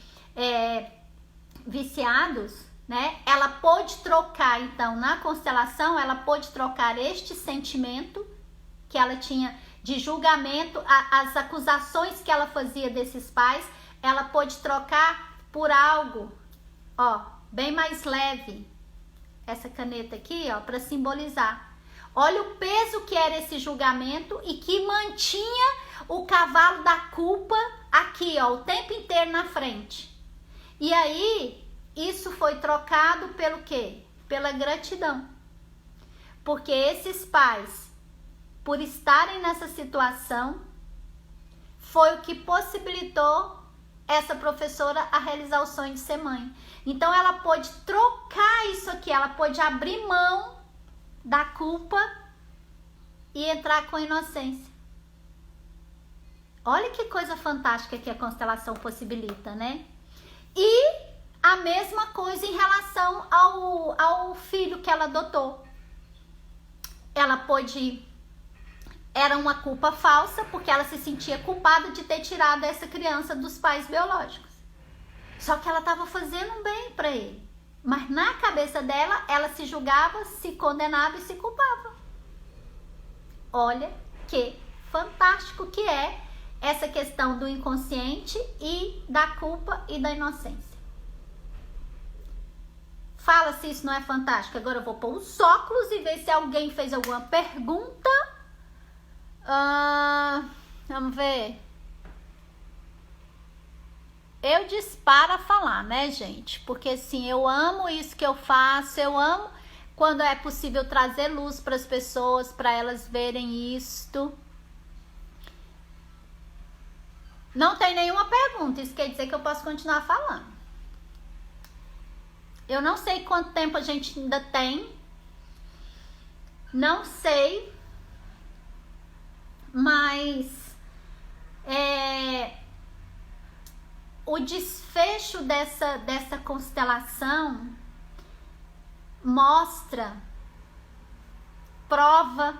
viciados, né? Ela pôde trocar, então, na constelação, ela pôde trocar este sentimento que ela tinha, de julgamento, as acusações que ela fazia desses pais, ela pôde trocar por algo, ó, bem mais leve. Essa caneta aqui, ó, para simbolizar. Olha o peso que era esse julgamento e que mantinha o cavalo da culpa aqui, ó, o tempo inteiro na frente. E aí, isso foi trocado pelo quê? Pela gratidão. Porque esses pais, por estarem nessa situação, foi o que possibilitou essa professora a realizar o sonho de ser mãe. Então, ela pôde trocar isso aqui, ela pôde abrir mão da culpa e entrar com inocência. Olha que coisa fantástica que a constelação possibilita, né? E a mesma coisa em relação ao filho que ela adotou. Ela pôde... Era uma culpa falsa, porque ela se sentia culpada de ter tirado essa criança dos pais biológicos. Só que ela estava fazendo um bem para ele. Mas na cabeça dela, ela se julgava, se condenava e se culpava. Olha que fantástico que é essa questão do inconsciente e da culpa e da inocência. Fala se isso não é fantástico. Agora eu vou pôr os óculos e ver se alguém fez alguma pergunta. Vamos ver. Eu disparo a falar, né, gente? Porque assim, eu amo isso que eu faço, eu amo quando é possível trazer luz para as pessoas, para elas verem isto. Não tem nenhuma pergunta, isso quer dizer que eu posso continuar falando. Eu não sei quanto tempo a gente ainda tem. Não sei. Mas o desfecho dessa constelação mostra, prova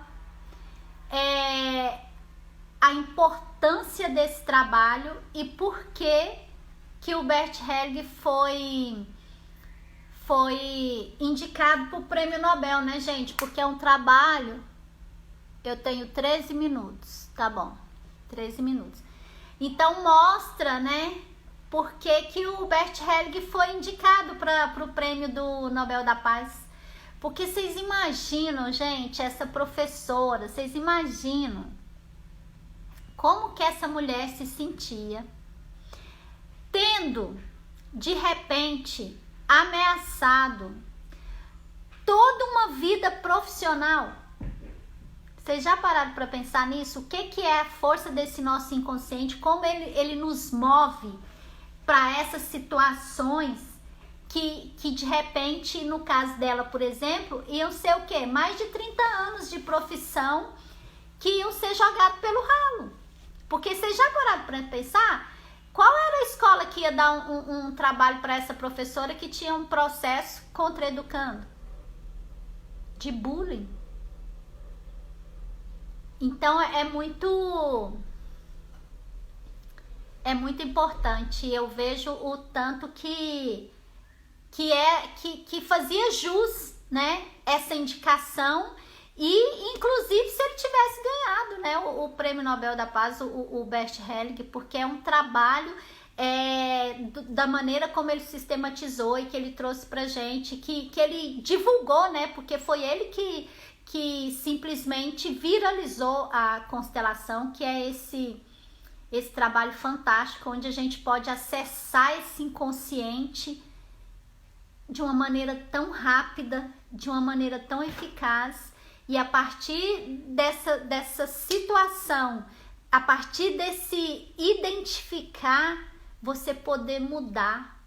a importância desse trabalho e por que o Bert Helling foi indicado para o Prêmio Nobel, né, gente? Porque é um trabalho... Eu tenho 13 minutos, tá bom, 13 minutos. Então mostra, né, por que o Bert Helling foi indicado para o Prêmio do Nobel da Paz. Porque vocês imaginam, gente, essa professora, vocês imaginam como que essa mulher se sentia tendo, de repente, ameaçado toda uma vida profissional. Vocês já pararam para pensar nisso? O que é a força desse nosso inconsciente? Como ele nos move para essas situações que de repente, no caso dela, por exemplo, iam ser o quê? Mais de 30 anos de profissão que iam ser jogados pelo ralo. Porque vocês já pararam para pensar? Qual era a escola que ia dar um trabalho para essa professora que tinha um processo contra educando? De bullying. Então é muito importante. Eu vejo o tanto que fazia jus, né, essa indicação e inclusive se ele tivesse ganhado, né, o Prêmio Nobel da Paz, o Bert Helling, porque é um trabalho da maneira como ele sistematizou e que ele trouxe pra gente, que ele divulgou, né, porque foi ele que simplesmente viralizou a constelação, que é esse trabalho fantástico, onde a gente pode acessar esse inconsciente de uma maneira tão rápida, de uma maneira tão eficaz, e a partir dessa situação, a partir desse identificar, você poder mudar.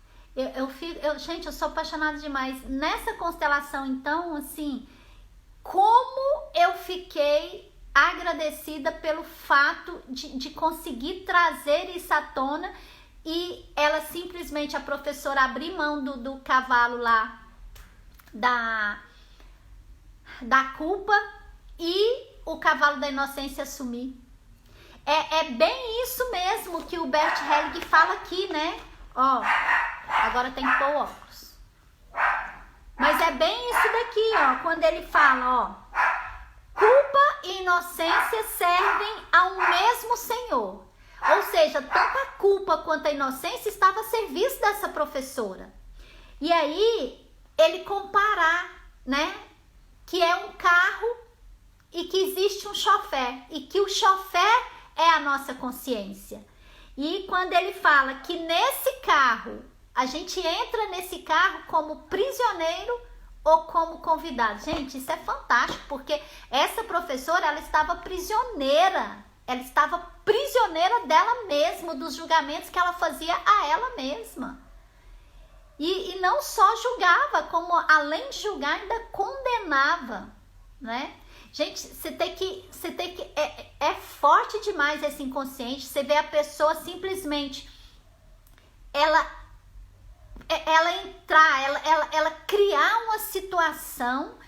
Gente, eu sou apaixonada demais. Nessa constelação, então, assim... Como eu fiquei agradecida pelo fato de conseguir trazer isso à tona e ela simplesmente, a professora, abrir mão do cavalo lá, da culpa e o cavalo da inocência assumir. É bem isso mesmo que o Bert Helling fala aqui, né? Ó, agora tem que pôr o óculos. Mas é bem isso daqui, ó, quando ele fala, ó, culpa e inocência servem ao mesmo Senhor. Ou seja, tanto a culpa quanto a inocência estava a serviço dessa professora. E aí, ele comparar, né? Que é um carro e que existe um chofer. E que o chofer é a nossa consciência. E quando ele fala que nesse carro, a gente entra nesse carro como prisioneiro ou como convidado. Gente, isso é fantástico, porque essa professora, ela estava prisioneira. Ela estava prisioneira dela mesma, dos julgamentos que ela fazia a ela mesma. E não só julgava, como além de julgar, ainda condenava, né? Gente, você tem que é forte demais esse inconsciente. Você vê a pessoa simplesmente, ela criar uma situação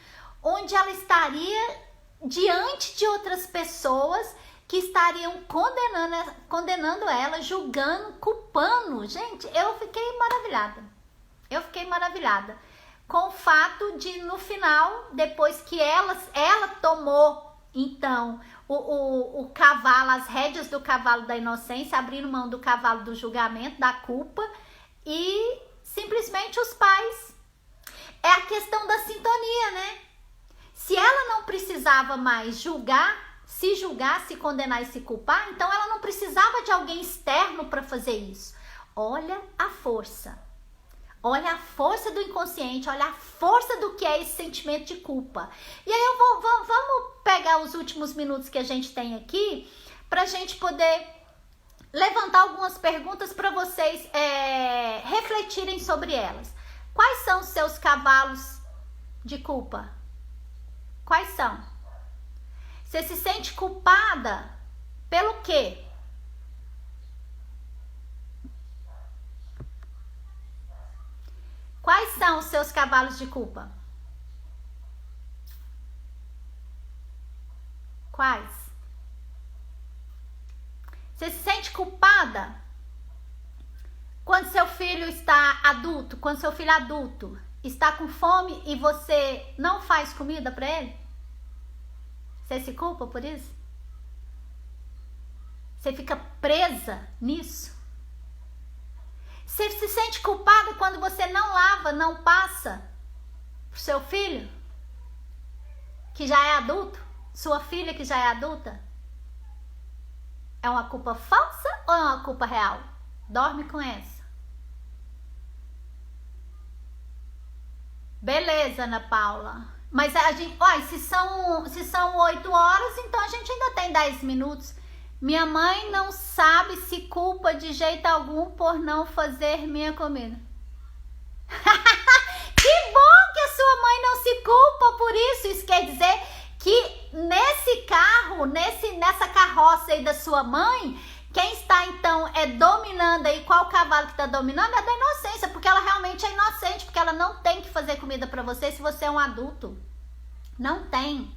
onde ela estaria diante de outras pessoas que estariam condenando ela, julgando, culpando. Gente, eu fiquei maravilhada com o fato de, no final, depois que ela tomou, então, o cavalo, as rédeas do cavalo da inocência, abrindo mão do cavalo do julgamento, da culpa, e simplesmente os pais. É a questão da sintonia, né? Se ela não precisava mais se condenar e se culpar, então ela não precisava de alguém externo para fazer isso. Olha a força do inconsciente, olha a força do que é esse sentimento de culpa. E aí vamos pegar os últimos minutos que a gente tem aqui, para a gente poder levantar algumas perguntas para vocês refletirem sobre elas. Quais são os seus cavalos de culpa? Quais são? Você se sente culpada pelo quê? Quais são os seus cavalos de culpa? Quais? Você se sente culpada quando seu filho está adulto, quando seu filho adulto está com fome e você não faz comida para ele? Você se culpa por isso? Você fica presa nisso? Você se sente culpada quando você não lava, não passa pro seu filho, que já é adulto? Sua filha que já é adulta? É uma culpa falsa ou é uma culpa real? Dorme com essa. Beleza, Ana Paula. Mas a gente, se são 8 horas, então a gente ainda tem 10 minutos. Minha mãe não sabe se culpa de jeito algum por não fazer minha comida. Que bom que a sua mãe não se culpa por isso. Isso quer dizer que nesse carro, nessa carroça aí da sua mãe, quem está então dominando aí, qual cavalo que está dominando é da inocência, porque ela realmente é inocente, porque ela não tem que fazer comida para você se você é um adulto. Não tem.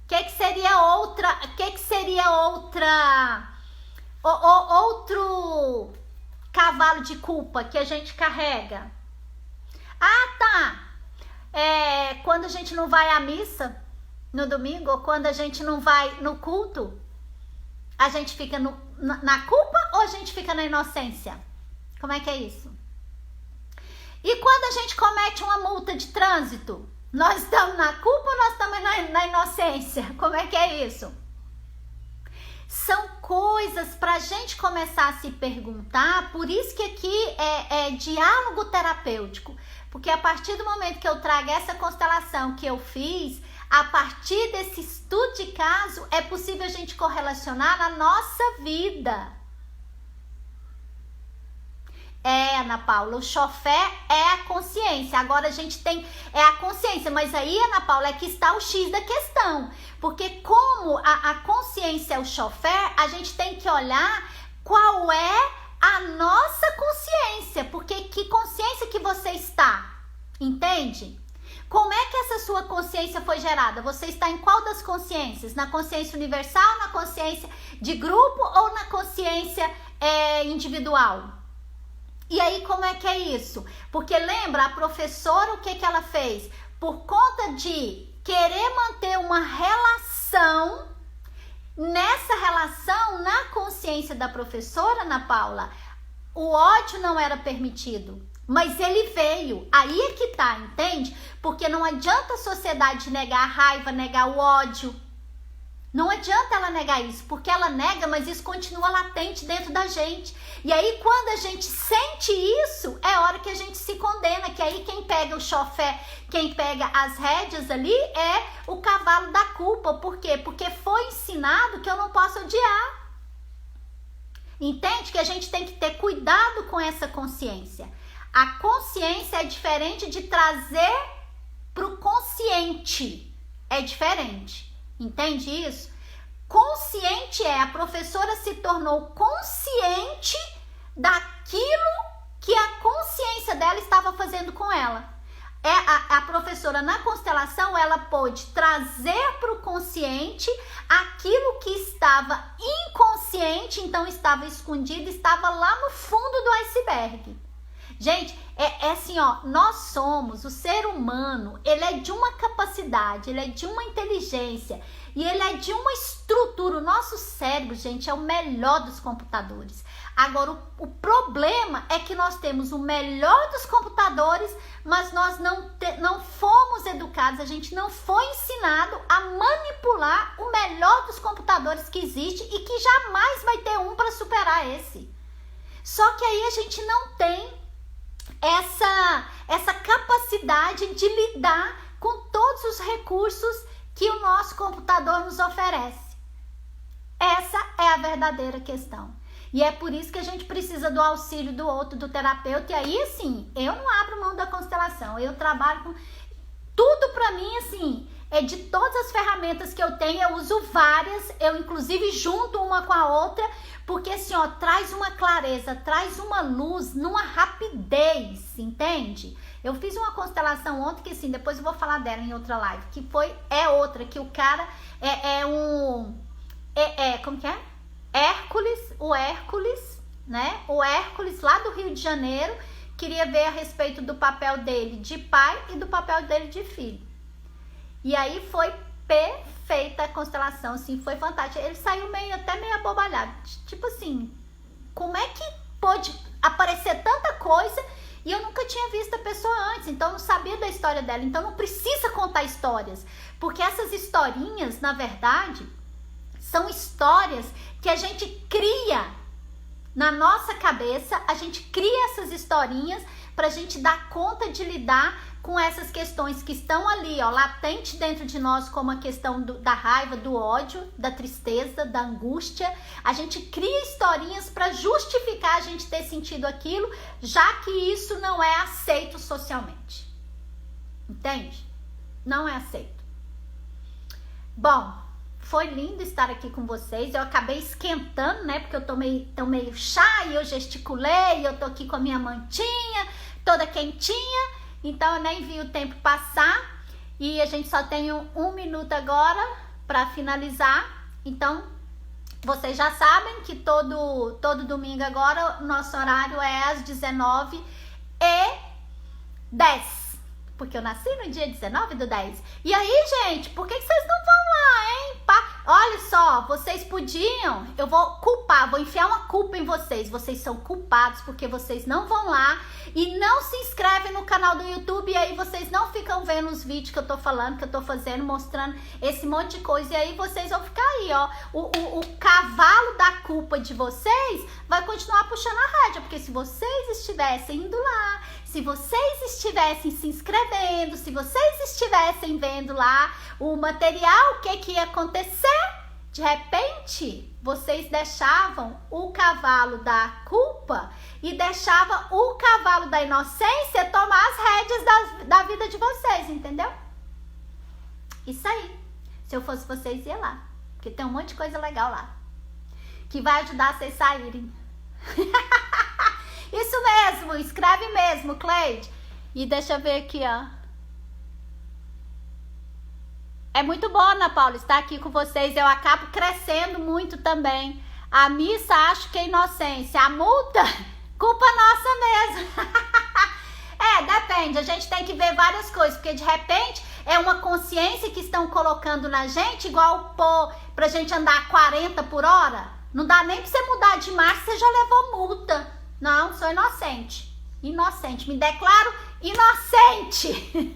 O que seria outro cavalo de culpa que a gente carrega? Quando a gente não vai à missa no domingo, ou quando a gente não vai no culto, a gente fica na culpa ou a gente fica na inocência? Como é que é isso? E quando a gente comete uma multa de trânsito, nós estamos na culpa ou nós estamos na inocência? Como é que é isso? São coisas para a gente começar a se perguntar, por isso que aqui é diálogo terapêutico. Porque a partir do momento que eu trago essa constelação que eu fiz, a partir desse estudo de caso, é possível a gente correlacionar na nossa vida. Ana Paula, o chofer é a consciência. Agora a gente tem a consciência, mas aí, Ana Paula, é que está o X da questão. Porque como a consciência é o chofer, a gente tem que olhar qual é a nossa consciência. Porque que consciência que você está? Entende? Como é que essa sua consciência foi gerada? Você está em qual das consciências? Na consciência universal, na consciência de grupo ou na consciência individual? E aí, como é que é isso? Porque lembra, a professora, o que ela fez? Por conta de querer manter uma relação. Nessa relação, na consciência da professora, Ana Paula, o ódio não era permitido, mas ele veio. Aí é que tá, entende? Porque não adianta a sociedade negar a raiva, negar o ódio. Não adianta ela negar isso, porque ela nega, mas isso continua latente dentro da gente. E aí, quando a gente sente isso, é hora que a gente se condena, que aí quem pega o chofé, quem pega as rédeas ali é o cavalo da culpa. Por quê? Porque foi ensinado que eu não posso odiar. Entende? Que a gente tem que ter cuidado com essa consciência. A consciência é diferente de trazer para o consciente. É diferente. Entende isso? Consciente a professora se tornou consciente daquilo que a consciência dela estava fazendo com ela. A professora na constelação, ela pôde trazer para o consciente aquilo que estava inconsciente, então estava escondido, estava lá no fundo do iceberg. Gente, é assim, ó, nós somos, o ser humano, ele é de uma capacidade, ele é de uma inteligência e ele é de uma estrutura. O nosso cérebro, gente, é o melhor dos computadores. Agora, o problema é que nós temos o melhor dos computadores, mas nós não fomos educados, a gente não foi ensinado a manipular o melhor dos computadores que existe e que jamais vai ter um para superar esse. Só que aí a gente não tem essa capacidade de lidar com todos os recursos que o nosso computador nos oferece. Essa é a verdadeira questão. E é por isso que a gente precisa do auxílio do outro, do terapeuta. E aí, assim, eu não abro mão da constelação. Eu trabalho com... Tudo pra mim, assim, é de todas as ferramentas que eu tenho, eu uso várias. Eu, inclusive, junto uma com a outra. Porque, assim, ó, traz uma clareza, traz uma luz, numa rapidez, entende? Eu fiz uma constelação ontem que, assim, depois eu vou falar dela em outra live. Que outra, que o cara como que é? O Hércules, né? O Hércules lá do Rio de Janeiro queria ver a respeito do papel dele de pai e do papel dele de filho. E aí foi perfeita a constelação, assim, foi fantástica. Ele saiu até meio abobalhado. Tipo assim, como é que pôde aparecer tanta coisa e eu nunca tinha visto a pessoa antes, então eu não sabia da história dela. Então não precisa contar histórias, porque essas historinhas, na verdade, são histórias que a gente cria na nossa cabeça, a gente cria essas historinhas pra gente dar conta de lidar com essas questões que estão ali, ó, latente dentro de nós, como a questão da raiva, do ódio, da tristeza, da angústia. A gente cria historinhas para justificar a gente ter sentido aquilo, já que isso não é aceito socialmente. Entende? Não é aceito. Bom, foi lindo estar aqui com vocês. Eu acabei esquentando, né? Porque eu tô meio chá e eu gesticulei, eu tô aqui com a minha mantinha, toda quentinha. Então, eu nem vi o tempo passar e a gente só tem 1 minuto agora para finalizar. Então, vocês já sabem que todo domingo agora o nosso horário é às 19h10. Porque eu nasci no dia 19/10. E aí, gente, por que vocês não vão lá, hein? Olha só, vocês podiam... Eu vou enfiar uma culpa em vocês. Vocês são culpados porque vocês não vão lá e não se inscrevem no canal do YouTube. E aí vocês não ficam vendo os vídeos que eu tô falando, que eu tô fazendo, mostrando esse monte de coisa. E aí vocês vão ficar aí, ó. O cavalo da culpa de vocês vai continuar puxando a rédea. Porque se vocês estivessem indo lá, se vocês estivessem se inscrevendo, se vocês estivessem vendo lá o material, o que ia acontecer? De repente, vocês deixavam o cavalo da culpa e deixavam o cavalo da inocência tomar as rédeas da vida de vocês, entendeu? Isso aí. Se eu fosse vocês, ia lá. Porque tem um monte de coisa legal lá. Que vai ajudar vocês a saírem. Isso mesmo, escreve mesmo, Cleide. E deixa eu ver aqui, ó. É muito bom, Ana Paula, estar aqui com vocês. Eu acabo crescendo muito também. A missa, acho que é inocência. A multa, culpa nossa mesmo. Depende. A gente tem que ver várias coisas. Porque, de repente, É uma consciência que estão colocando na gente, igual pra gente andar a 40 por hora. Não dá nem pra você mudar de marcha, você já levou multa. Não, sou inocente. Inocente, me declaro inocente.